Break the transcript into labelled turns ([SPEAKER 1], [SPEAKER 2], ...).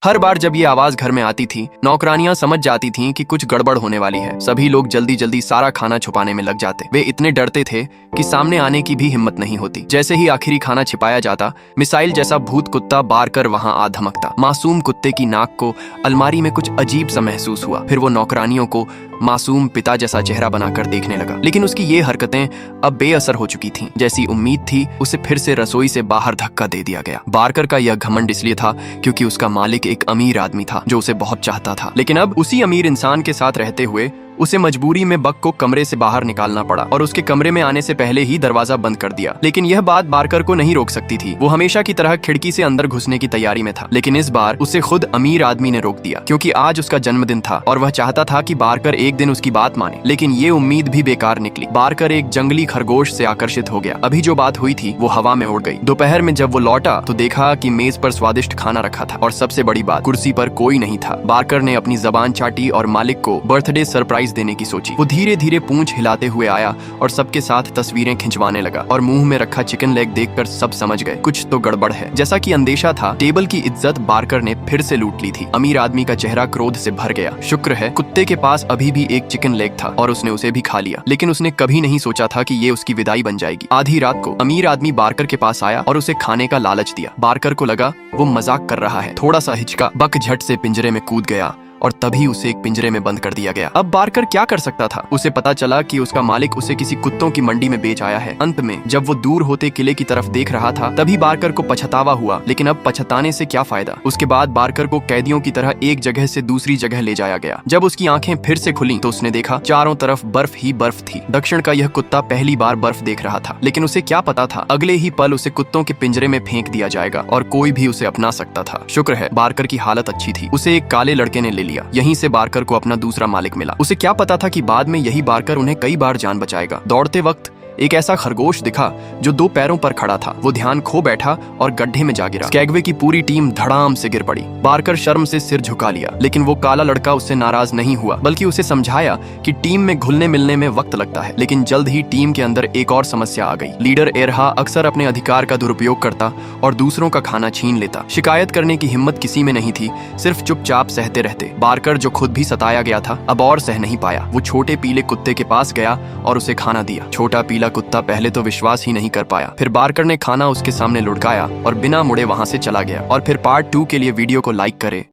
[SPEAKER 1] हर बार जब ये आवाज घर में आती थी, नौकरानियां समझ जाती थीं कि कुछ गड़बड़ होने वाली है। सभी लोग जल्दी जल्दी सारा खाना छुपाने में लग जाते। वे इतने डरते थे कि सामने आने की भी हिम्मत नहीं होती। जैसे ही आखिरी खाना छिपाया जाता, मिसाइल जैसा भूत कुत्ता बार कर वहां आ धमकता। मासूम कुत्ते की नाक को अलमारी में कुछ अजीब सा महसूस हुआ। फिर वो नौकरानियों को मासूम पिता जैसा चेहरा बनाकर देखने लगा। लेकिन उसकी ये हरकतें अब बेअसर हो चुकी थीं। जैसी उम्मीद थी, उसे फिर से रसोई से बाहर धक्का दे दिया गया। बारकर का यह घमंड इसलिए था क्योंकि उसका मालिक एक अमीर आदमी था जो उसे बहुत चाहता था। लेकिन अब उसी अमीर इंसान के साथ रहते हुए उसे मजबूरी में बक को कमरे से बाहर निकालना पड़ा और उसके कमरे में आने से पहले ही दरवाजा बंद कर दिया। लेकिन यह बात बारकर को नहीं रोक सकती थी। वो हमेशा की तरह खिड़की से अंदर घुसने की तैयारी में था। लेकिन इस बार उसे खुद अमीर आदमी ने रोक दिया क्योंकि आज उसका जन्मदिन था और वह चाहता था कि बारकर एक दिन उसकी बात माने। लेकिन ये उम्मीद भी बेकार निकली। बारकर एक जंगली खरगोश से आकर्षित हो गया। अभी जो बात हुई थी वो हवा में उड़ गई। दोपहर में जब वो लौटा तो देखा कि मेज पर स्वादिष्ट खाना रखा था और सबसे बड़ी बात, कुर्सी पर कोई नहीं था। बारकर ने अपनी जबान चाटी और मालिक को बर्थडे सरप्राइज देने की सोची। वो धीरे धीरे पूंछ हिलाते हुए आया और सबके साथ तस्वीरें खिंचवाने लगा और मुंह में रखा चिकन लेग देखकर सब समझ गए कुछ तो गड़बड़ है। जैसा कि अंदेशा था, टेबल की इज्जत बारकर ने फिर से लूट ली थी। अमीर आदमी का चेहरा क्रोध से भर गया। शुक्र है कुत्ते के पास अभी भी एक चिकन लेग था और उसने उसे भी खा लिया। लेकिन उसने कभी नहीं सोचा था कि ये उसकी विदाई बन जाएगी। आधी रात को अमीर आदमी बारकर के पास आया और उसे खाने का लालच दिया। बारकर को लगा वो मजाक कर रहा है। थोड़ा सा हिचका, बक झट से पिंजरे में कूद गया और तभी उसे एक पिंजरे में बंद कर दिया गया। अब बारकर क्या कर सकता था? उसे पता चला कि उसका मालिक उसे किसी कुत्तों की मंडी में बेच आया है। अंत में जब वो दूर होते किले की तरफ देख रहा था, तभी बारकर को पछतावा हुआ। लेकिन अब पछताने से क्या फायदा? उसके बाद बारकर को कैदियों की तरह एक जगह से दूसरी जगह ले जाया गया। जब उसकी आंखें फिर से खुली तो उसने देखा चारों तरफ बर्फ ही बर्फ थी। दक्षिण का यह कुत्ता पहली बार बर्फ देख रहा था। लेकिन उसे क्या पता था, अगले ही पल उसे कुत्तों के पिंजरे में फेंक दिया जाएगा और कोई भी उसे अपना सकता था। शुक्र है बारकर की हालत अच्छी थी। उसे एक काले लड़के ने ले लिया। यहीं से बारकर को अपना दूसरा मालिक मिला। उसे क्या पता था कि बाद में यही बारकर उन्हें कई बार जान बचाएगा। दौड़ते वक्त एक ऐसा खरगोश दिखा जो दो पैरों पर खड़ा था। वो ध्यान खो बैठा और गड्ढे में जा गिरा। स्कैगवे की पूरी टीम धड़ाम से गिर पड़ी। बारकर शर्म से सिर झुका लिया। लेकिन वो काला लड़का उससे नाराज नहीं हुआ, बल्कि उसे समझाया कि टीम में घुलने मिलने में वक्त लगता है। लेकिन जल्द ही टीम के अंदर एक और समस्या आ गई। लीडर एरहा अक्सर अपने अधिकार का दुरुपयोग करता और दूसरों का खाना छीन लेता। शिकायत करने की हिम्मत किसी में नहीं थी, सिर्फ चुपचाप सहते रहते। बारकर जो खुद भी सताया गया था, अब और सह नहीं पाया। वो छोटे पीले कुत्ते के पास गया और उसे खाना दिया। छोटा पीला कुत्ता पहले तो विश्वास ही नहीं कर पाया। फिर बारकर ने खाना उसके सामने लुढ़काया और बिना मुड़े वहां से चला गया। और फिर पार्ट 2 के लिए वीडियो को लाइक करें।